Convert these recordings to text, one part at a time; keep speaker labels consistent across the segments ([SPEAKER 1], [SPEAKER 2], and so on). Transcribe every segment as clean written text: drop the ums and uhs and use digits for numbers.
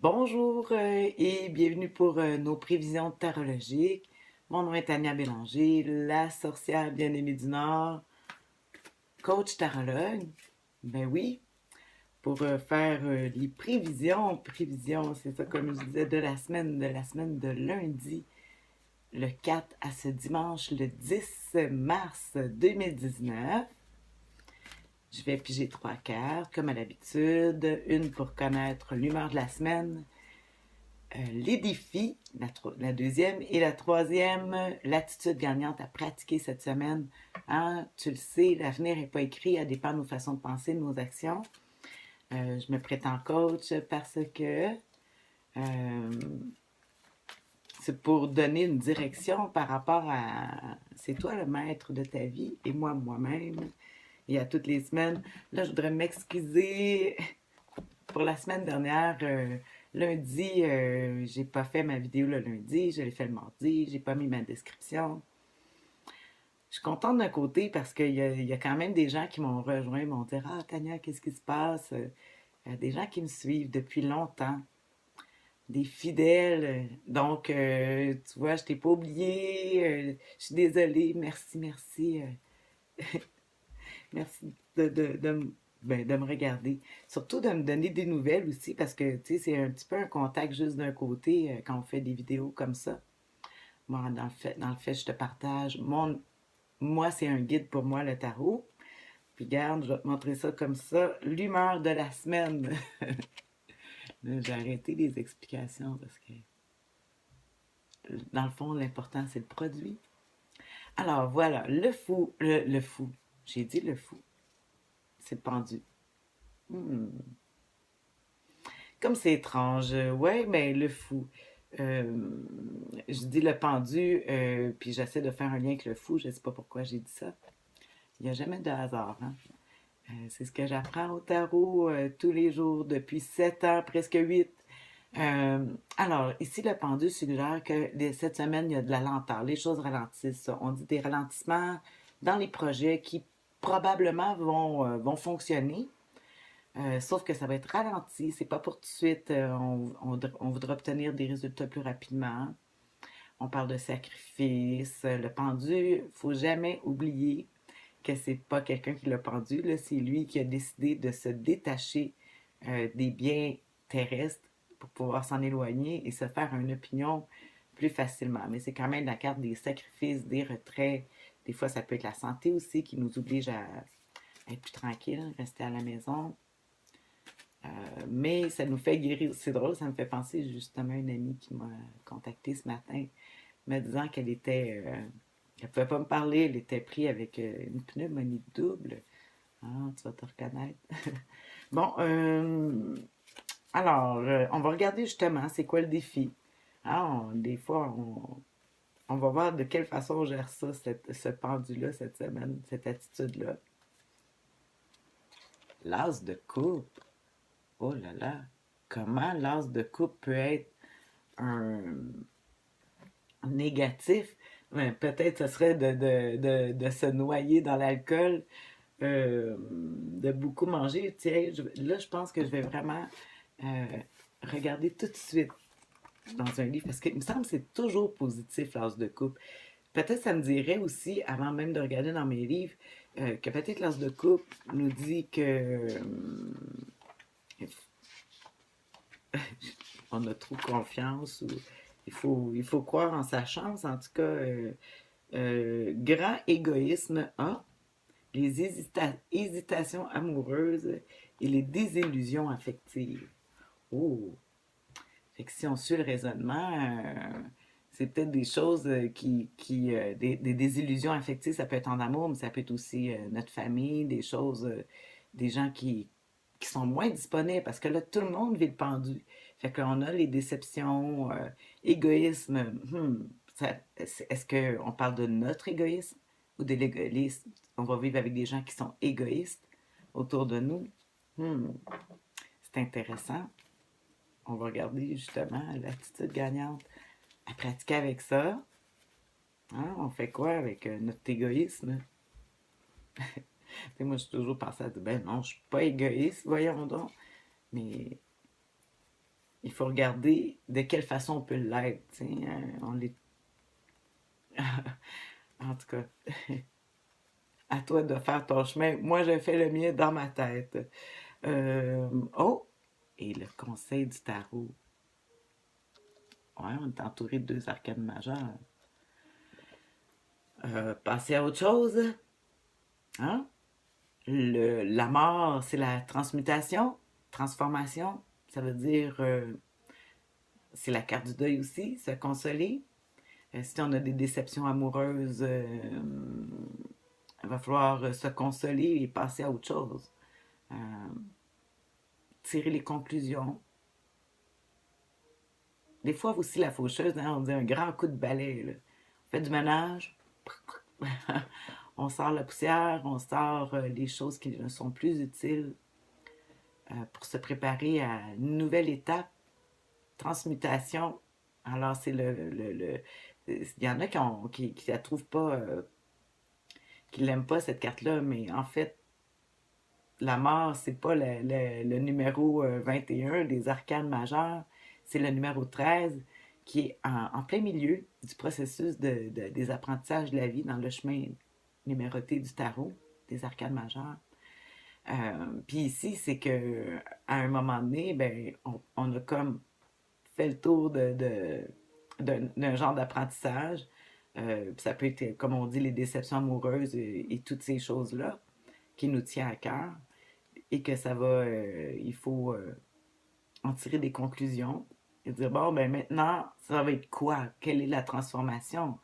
[SPEAKER 1] Bonjour et bienvenue pour nos prévisions tarologiques. Mon nom est Tania Bélanger, la sorcière bien-aimée du Nord, coach tarologue. Ben oui, pour faire les prévisions, c'est ça comme je disais, de la semaine de lundi, le 4 à ce dimanche, le 10 mars 2019. Je vais piger 3 cartes, comme à l'habitude, une pour connaître l'humeur de la semaine, les défis, la deuxième, et la troisième, l'attitude gagnante à pratiquer cette semaine. Hein, tu le sais, l'avenir n'est pas écrit, elle dépend de nos façons de penser, de nos actions. Je me prétends coach parce que euh, c'est pour donner une direction par rapport à... C'est toi le maître de ta vie et moi moi-même. Et à toutes les semaines, là, je voudrais m'excuser pour la semaine dernière. Lundi, j'ai pas fait ma vidéo le lundi, je l'ai fait le mardi, j'ai pas mis ma description. Je suis contente d'un côté parce qu'il y a quand même des gens qui m'ont rejoint, m'ont dit ah, Tania, qu'est-ce qui se passe? Des gens qui me suivent depuis longtemps, des fidèles. Donc, tu vois, je t'ai pas oublié, je suis désolée, merci, merci. Merci de me regarder. Surtout de me donner des nouvelles aussi, parce que, tu sais, c'est un petit peu un contact juste d'un côté quand on fait des vidéos comme ça. Moi, dans le fait, je te partage. Moi, c'est un guide pour moi, le tarot. Puis, regarde, je vais te montrer ça comme ça. L'humeur de la semaine. J'ai arrêté les explications parce que, dans le fond, l'important, c'est le produit. Alors, voilà, le fou. J'ai dit le fou. C'est le pendu. Hmm. Comme c'est étrange. Ouais, mais le fou. Euh, je dis le pendu, puis j'essaie de faire un lien avec le fou. Je ne sais pas pourquoi j'ai dit ça. Il n'y a jamais de hasard, hein? C'est ce que j'apprends au tarot tous les jours depuis 7 ans, presque 8. Euh, alors, ici, le pendu suggère que cette semaine, il y a de la lenteur. Les choses ralentissent. On dit des ralentissements dans les projets qui probablement vont fonctionner. Sauf que ça va être ralenti, c'est pas pour tout de suite. On voudra obtenir des résultats plus rapidement. On parle de sacrifice. Le pendu, faut jamais oublier que c'est pas quelqu'un qui l'a pendu, là, c'est lui qui a décidé de se détacher des biens terrestres pour pouvoir s'en éloigner et se faire une opinion plus facilement. Mais c'est quand même la carte des sacrifices, des retraits. Des fois, ça peut être la santé aussi qui nous oblige à être plus tranquille, rester à la maison. Mais ça nous fait guérir. C'est drôle, ça me fait penser justement à une amie qui m'a contactée ce matin, me disant qu'elle pouvait pas me parler, elle était prise avec une pneumonie double. Ah, tu vas te reconnaître. Bon, alors, on va regarder justement c'est quoi le défi. Ah, des fois, on va voir de quelle façon on gère ça, ce pendu-là, cette semaine, cette attitude-là. L'as de coupe. Oh là là, comment l'as de coupe peut être un négatif? Ben, peut-être ce serait de se noyer dans l'alcool, de beaucoup manger. Tiens, là, je pense que je vais vraiment euh, regarder tout de suite dans un livre, parce qu'il me semble que c'est toujours positif, l'as de coupe. Peut-être ça me dirait aussi, avant même de regarder dans mes livres, que peut-être l'as de coupe nous dit que on a trop confiance ou il faut croire en sa chance. En tout cas, grand égoïsme A, les hésitations amoureuses et les désillusions affectives. Oh! Fait que si on suit le raisonnement, c'est peut-être des choses des désillusions affectives, ça peut être en amour, mais ça peut être aussi notre famille, des choses, des gens qui sont moins disponibles, parce que là, tout le monde vit le pendu. Fait qu'on a les déceptions, égoïsme. Est-ce qu'on parle de notre égoïsme ou de l'égoïsme? On va vivre avec des gens qui sont égoïstes autour de nous. Hmm, c'est intéressant. On va regarder justement l'attitude gagnante à pratiquer avec ça. Hein? On fait quoi avec notre égoïsme? Moi, j'ai toujours pensé à dire, ben non, je suis pas égoïste, voyons donc. Mais il faut regarder de quelle façon on peut l'être. Tu sais, on les... En tout cas, à toi de faire ton chemin. Moi, je fais le mien dans ma tête. Oh! Et le conseil du tarot. Ouais, on est entouré de deux arcanes majeures. Passer à autre chose. Hein? La mort, c'est la transmutation, transformation. Ça veut dire, c'est la carte du deuil aussi, se consoler. Si on a des déceptions amoureuses, il va falloir se consoler et passer à autre chose. Euh, Tirer les conclusions. Des fois aussi, la faucheuse, hein, on dit un grand coup de balai. Là. On fait du ménage, on sort la poussière, on sort les choses qui ne sont plus utiles pour se préparer à une nouvelle étape, transmutation. Alors, c'est il y en a qui la trouvent pas, qui l'aiment pas cette carte-là, mais en fait, la mort, c'est pas le numéro 21 des arcanes majeures, c'est le numéro 13 qui est en plein milieu du processus des apprentissages de la vie dans le chemin numéroté du tarot, des arcanes majeures. Puis ici, c'est que à un moment donné, ben, on a comme fait le tour d'un genre d'apprentissage. Ça peut être, comme on dit, les déceptions amoureuses et toutes ces choses-là qui nous tiennent à cœur et que ça va, il faut en tirer des conclusions et dire, bon, ben maintenant, ça va être quoi? Quelle est la transformation?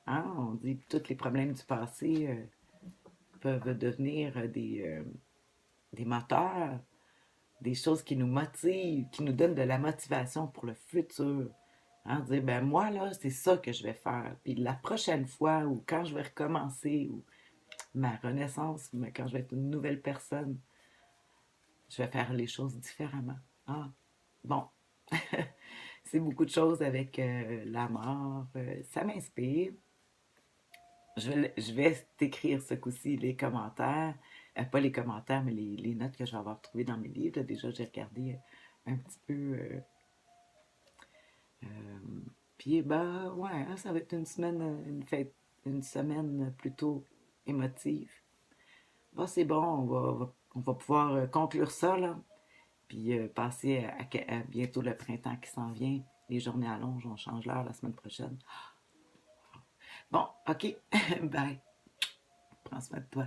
[SPEAKER 1] Hein? On dit que tous les problèmes du passé peuvent devenir des moteurs, des choses qui nous motivent, qui nous donnent de la motivation pour le futur. Hein? Dire, ben moi, là, c'est ça que je vais faire. Puis la prochaine fois, ou quand je vais recommencer, ou ma renaissance, mais quand je vais être une nouvelle personne, je vais faire les choses différemment. Ah, bon. C'est beaucoup de choses avec la mort. Ça m'inspire. Je vais t'écrire ce coup-ci les commentaires. Pas les commentaires, mais les notes que je vais avoir trouvées dans mes livres. Là, déjà, j'ai regardé un petit peu. Euh, Puis, bah, ouais, hein, ça va être une semaine, une fête, une semaine plutôt émotive. Bon, c'est bon, on va pouvoir conclure ça, là. Puis passer à bientôt le printemps qui s'en vient. Les journées allongent, on change l'heure la semaine prochaine. Bon, OK. Bye. Prends soin de toi.